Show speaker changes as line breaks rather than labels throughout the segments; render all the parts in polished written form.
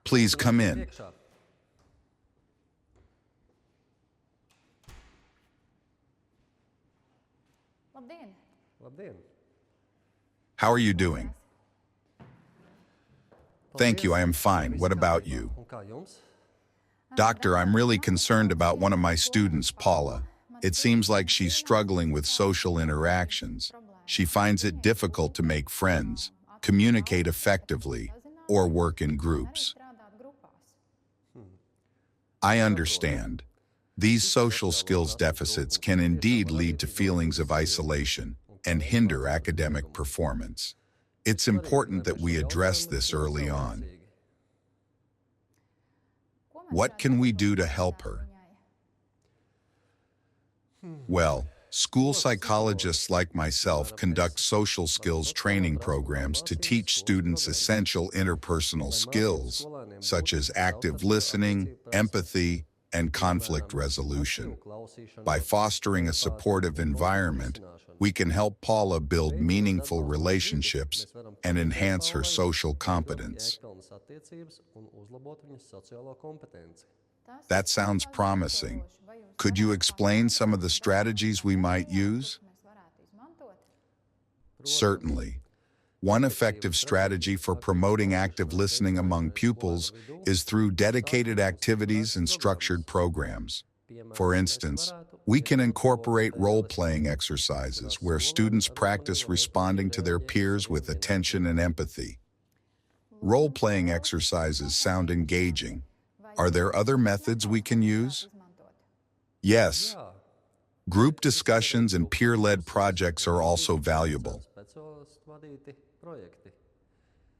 Please come in. How are you doing? Thank you, I am fine. What about you? Doctor, I'm really concerned about one of my students, Paula. It seems like she's struggling with social interactions. She finds it difficult to make friends, communicate effectively, or work in groups. I understand. These social skills deficits can indeed lead to feelings of isolation and hinder academic performance. It's important that we address this early on. What can we do to help her? Well, school psychologists like myself conduct social skills training programs to teach students essential interpersonal skills, such as active listening, empathy, and conflict resolution. By fostering a supportive environment, we can help Paula build meaningful relationships and enhance her social competence. That sounds promising. Could you explain some of the strategies we might use? Certainly. One effective strategy for promoting active listening among pupils is through dedicated activities and structured programs. For instance, we can incorporate role-playing exercises where students practice responding to their peers with attention and empathy. Role-playing exercises sound engaging. Are there other methods we can use? Yes. Group discussions and peer-led projects are also valuable.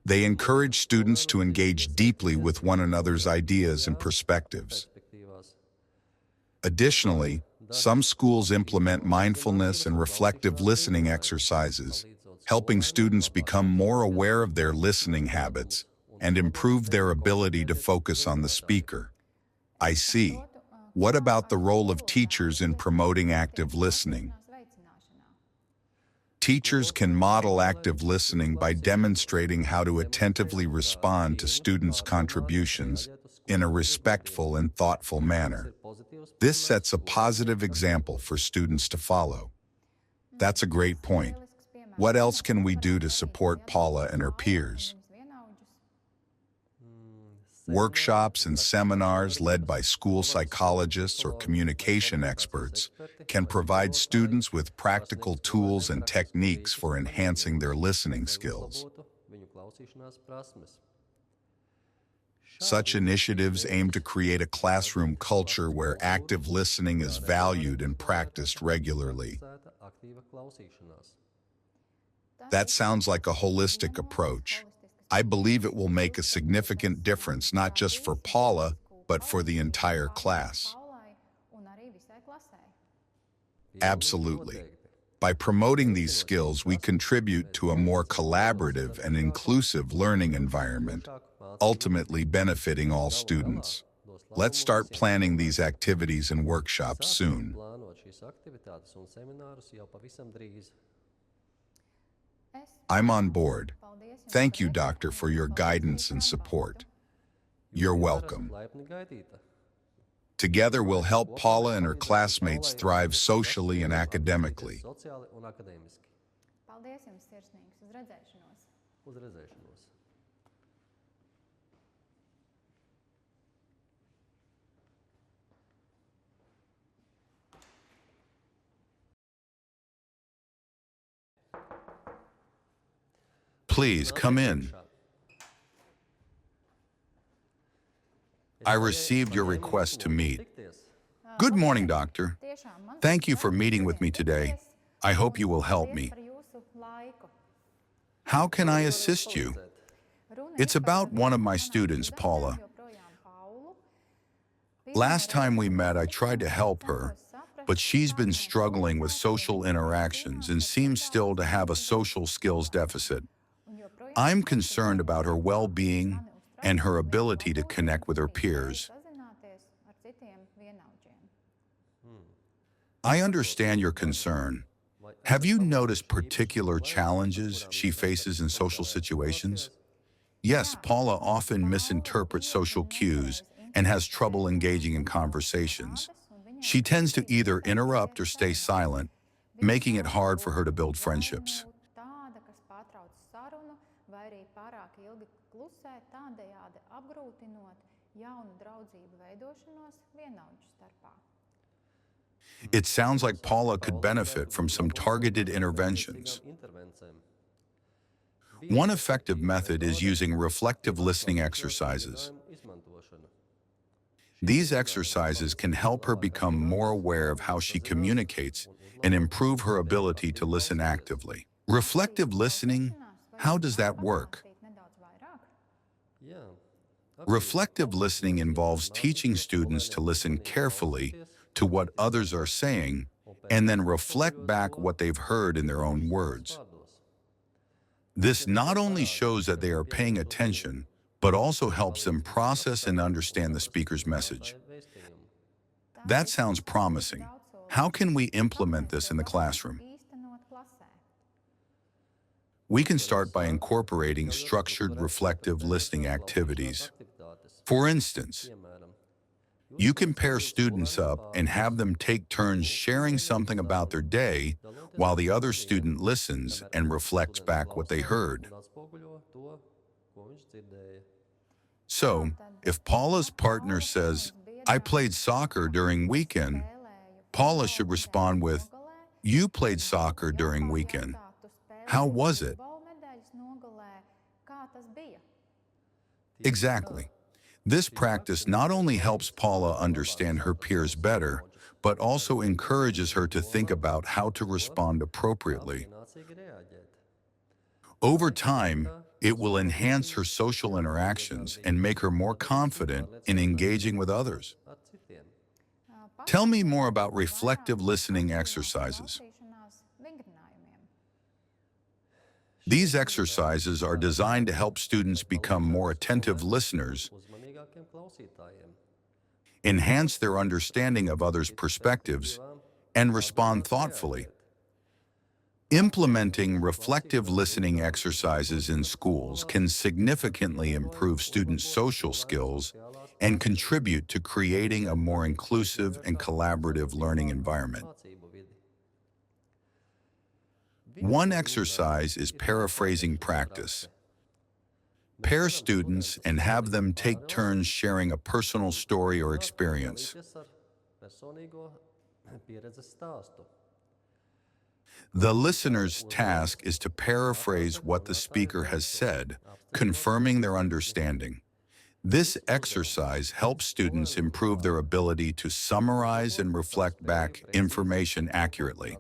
They encourage students to engage deeply with one another's ideas and perspectives. Additionally, some schools implement mindfulness and reflective listening exercises, helping students become more aware of their listening habits and improve their ability to focus on the speaker. I see. What about the role of teachers in promoting active listening? Teachers can model active listening by demonstrating how to attentively respond to students' contributions in a respectful and thoughtful manner. This sets a positive example for students to follow. That's a great point. What else can we do to support Paula and her peers? Workshops and seminars led by school psychologists or communication experts can provide students with practical tools and techniques for enhancing their listening skills. Such initiatives aim to create a classroom culture where active listening is valued and practiced regularly. That sounds like a holistic approach. I believe it will make a significant difference not just for Paula, but for the entire class. Absolutely. By promoting these skills, we contribute to a more collaborative and inclusive learning environment, ultimately benefiting all students. Let's start planning these activities and workshops soon. I'm on board. Thank you, Doctor, for your guidance and support. You're welcome. Together, we'll help Paula and her classmates thrive socially and academically. Please come in. I received your request to meet. Good morning, Doctor. Thank you for meeting with me today. I hope you will help me. How can I assist you? It's about one of my students, Paula. Last time we met, I tried to help her, but she's been struggling with social interactions and seems still to have a social skills deficit. I'm concerned about her well-being and her ability to connect with her peers. I understand your concern. Have you noticed particular challenges she faces in social situations? Yes, Paula often misinterprets social cues and has trouble engaging in conversations. She tends to either interrupt or stay silent, making it hard for her to build friendships.
Tāda, kas pārtrauc sarunu vai arī pārāk ilgi klusē, tādējādi apgrūtinot jaunu draudzību veidošanos vienaudžu starpā.
It sounds like Paula could benefit from some targeted interventions. One effective method is using reflective listening exercises. These exercises can help her become more aware of how she communicates and improve her ability to listen actively. Reflective listening, how does that work? Reflective listening involves teaching students to listen carefully to what others are saying and then reflect back what they've heard in their own words. This not only shows that they are paying attention, but also helps them process and understand the speaker's message. That sounds promising. How can we implement this in the classroom? We can start by incorporating structured reflective listening activities. For instance, you can pair students up and have them take turns sharing something about their day while the other student listens and reflects back what they heard. So, if Paula's partner says, "I played soccer during weekend," Paula should respond with, "You played soccer during weekend. How was it?" Exactly. This practice not only helps Paula understand her peers better, but also encourages her to think about how to respond appropriately. Over time, it will enhance her social interactions and make her more confident in engaging with others. Tell me more about reflective listening exercises. These exercises are designed to help students become more attentive listeners, enhance their understanding of others' perspectives, and respond thoughtfully. Implementing reflective listening exercises in schools can significantly improve students' social skills and contribute to creating a more inclusive and collaborative learning environment. One exercise is paraphrasing practice. Pair students and have them take turns sharing a personal story or experience. The listener's task is to paraphrase what the speaker has said, confirming their understanding. This exercise helps students improve their ability to summarize and reflect back information accurately.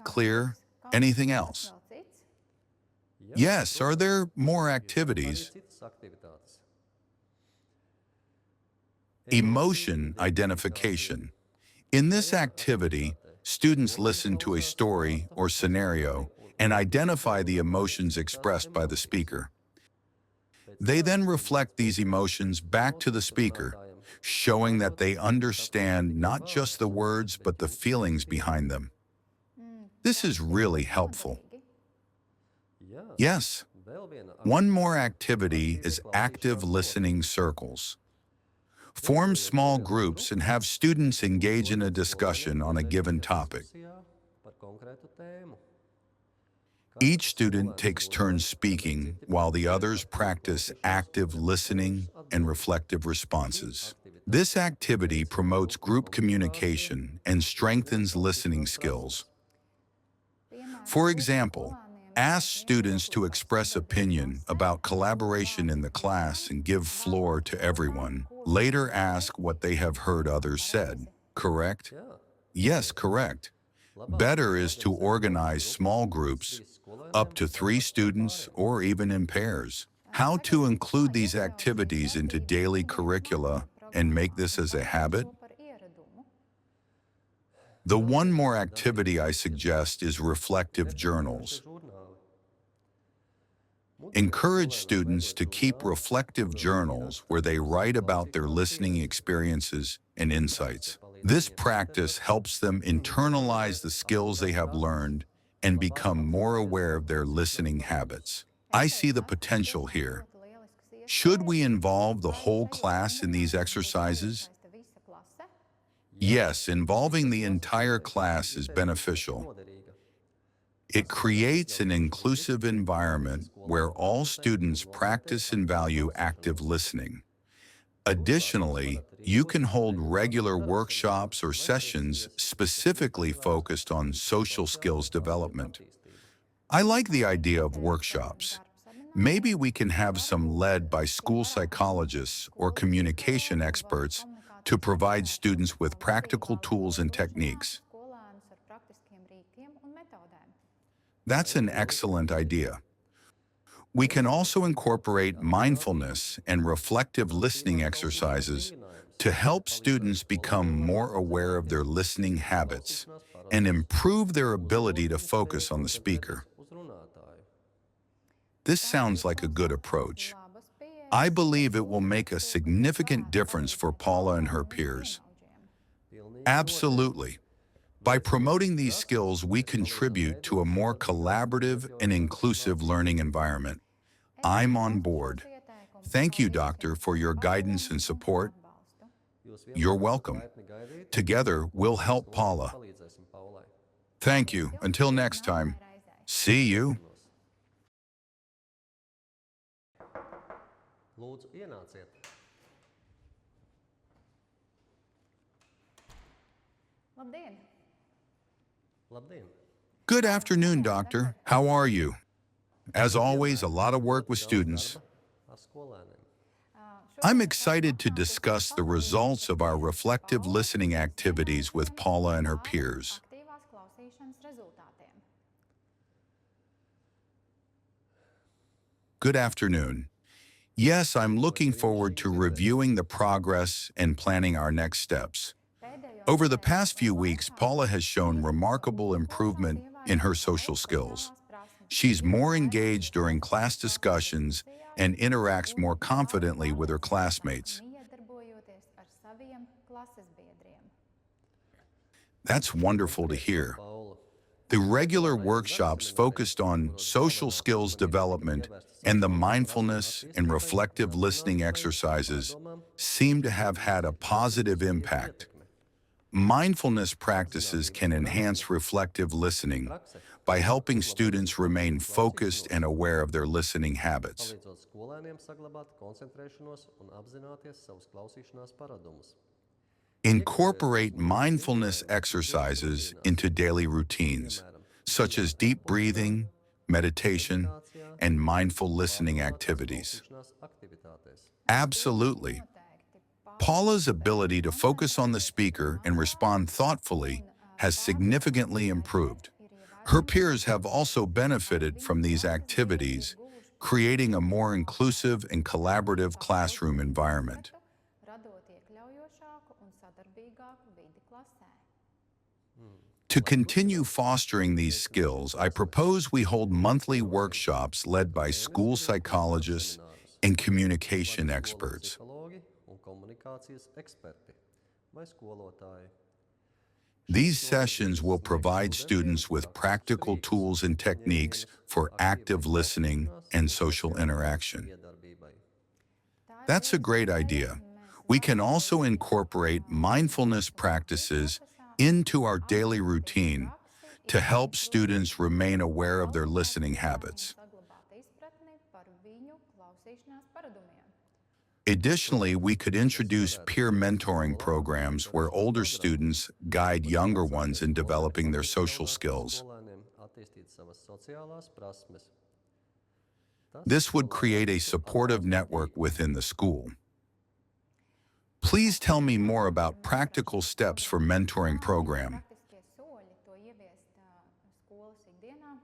Clear? Anything else? Yes, are there more activities? Emotion identification. In this activity, students listen to a story or scenario and identify the emotions expressed by the speaker. They then reflect these emotions back to the speaker, showing that they understand not just the words but the feelings behind them. This is really helpful. Yes. One more activity is active listening circles. Form small groups and have students engage in a discussion on a given topic. Each student takes turns speaking while the others practice active listening and reflective responses. This activity promotes group communication and strengthens listening skills. For example, ask students to express opinion about collaboration in the class and give floor to everyone. Later ask what they have heard others said. Correct? Yes, correct. Better is to organize small groups, up to 3 students or even in pairs. How to include these activities into daily curricula and make this as a habit? The one more activity I suggest is reflective journals. Encourage students to keep reflective journals where they write about their listening experiences and insights. This practice helps them internalize the skills they have learned and become more aware of their listening habits. I see the potential here. Should we involve the whole class in these exercises? Yes, involving the entire class is beneficial. It creates an inclusive environment where all students practice and value active listening. Additionally, you can hold regular workshops or sessions specifically focused on social skills development. I like the idea of workshops. Maybe we can have some led by school psychologists or communication experts to provide students with practical tools and techniques. That's an excellent idea. We can also incorporate mindfulness and reflective listening exercises to help students become more aware of their listening habits and improve their ability to focus on the speaker. This sounds like a good approach. I believe it will make a significant difference for Paula and her peers. Absolutely. By promoting these skills, we contribute to a more collaborative and inclusive learning environment. I'm on board. Thank you, Doctor, for your guidance and support. You're welcome. Together, we'll help Paula. Thank you. Until next time. See you.
Lūdzu, ienāciet.
Labdien!
Labdien!
Good afternoon, Doctor. How are you? As always, a lot of work with students.
Ar skolēniem.
I'm excited to discuss the results of our reflective listening activities with Paula and her peers.
Aktīvās klausīšanas rezultātiem.
Good afternoon. Yes, I'm looking forward to reviewing the progress and planning our next steps. Over the past few weeks, Paula has shown remarkable improvement in her social skills. She's more engaged during class discussions and interacts more confidently with her classmates.
Iedarbojoties ar saviem klases biedriem.
That's wonderful to hear.
Paula.
The regular workshops focused on social skills development and the mindfulness and reflective listening exercises seem to have had a positive impact. Mindfulness practices can enhance reflective listening by helping students remain focused and aware of their listening habits.
Palīdzot skolēniem saglabāt koncentrēšanos un apzināties savus klausīšanās paradumus.
Incorporate mindfulness exercises into daily routines, such as deep breathing, meditation, and mindful listening activities.
Klausīšanās aktivitātēs.
Absolutely. Paula's ability to focus on the speaker and respond thoughtfully has significantly improved. Her peers have also benefited from these activities, creating a more inclusive and collaborative classroom environment.
Radot iekļaujošāku un sadarbīgāku vidi klasē.
To continue fostering these skills, I propose we hold monthly workshops led by school psychologists and communication experts.
Psihologi un komunikācijas eksperti vai skolotāji.
These sessions will provide students with practical tools and techniques for active listening and social interaction.
Iedarbībai.
That's a great idea. We can also incorporate mindfulness practices into our daily routine to help students remain aware of their listening habits.
Saglabāt izpratni par viņu klausīšanās paradumiem.
Additionally, we could introduce peer mentoring programs where older students guide younger ones in developing their social skills.
Skolēniem attīstīt savas sociālās prasmes.
This would create a supportive network within the school. Please tell me more about practical steps for mentoring program.
Praktiskie soļi to ieviest skolas ikdienā.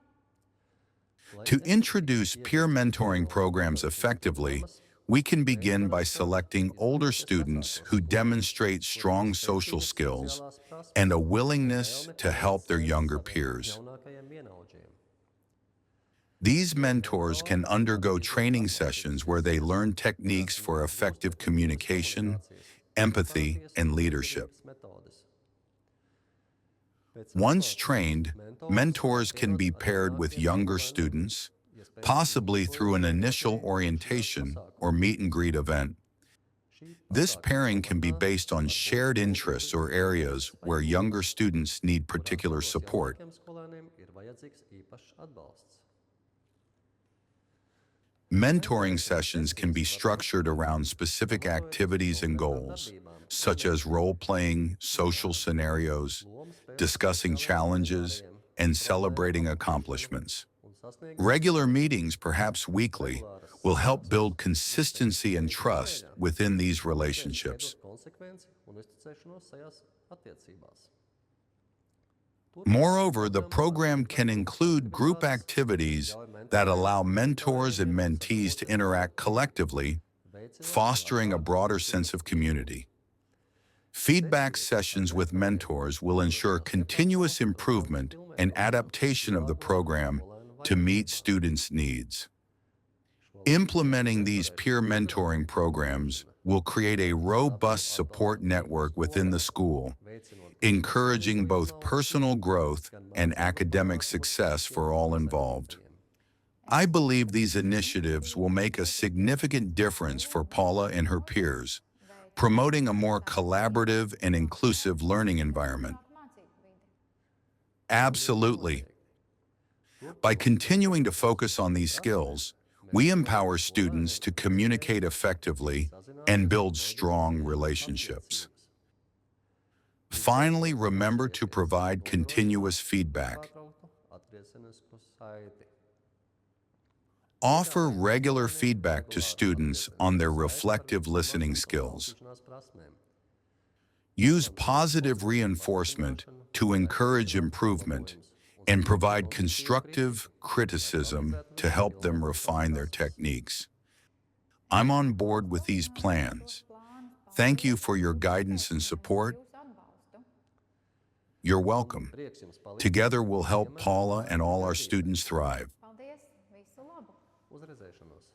To introduce peer mentoring programs effectively, we can begin by selecting older students who demonstrate strong social skills and a willingness to help their younger peers.
Jaunākajiem vienaudžiem.
These mentors can undergo training sessions where they learn techniques for effective communication, empathy, and leadership.
Metodes.
Once trained, mentors can be paired with younger students possibly through an initial orientation or meet and greet event. This pairing can be based on shared interests or areas where younger students need particular support. Mentoring sessions can be structured around specific activities and goals, such as role-playing, social scenarios, discussing challenges, and celebrating accomplishments. Regular meetings, perhaps weekly, will help build consistency and trust within these relationships. Moreover, the program can include group activities that allow mentors and mentees to interact collectively, fostering a broader sense of community. Feedback sessions with mentors will ensure continuous improvement and adaptation of the program to meet students' needs. Implementing these peer mentoring programs will create a robust support network within the school, encouraging both personal growth and academic success for all involved. I believe these initiatives will make a significant difference for Paula and her peers, promoting a more collaborative and inclusive learning environment. Absolutely. By continuing to focus on these skills, we empower students to communicate effectively and build strong relationships. Finally, remember to provide continuous feedback. Offer regular feedback to students on their reflective listening skills. Use positive reinforcement to encourage improvement and provide constructive criticism to help them refine their techniques. I'm on board with these plans. Thank you for your guidance and support. You're welcome. Together we'll help Paula and all our students thrive.
Paldies! Visu labu!
Uz redzēšanos!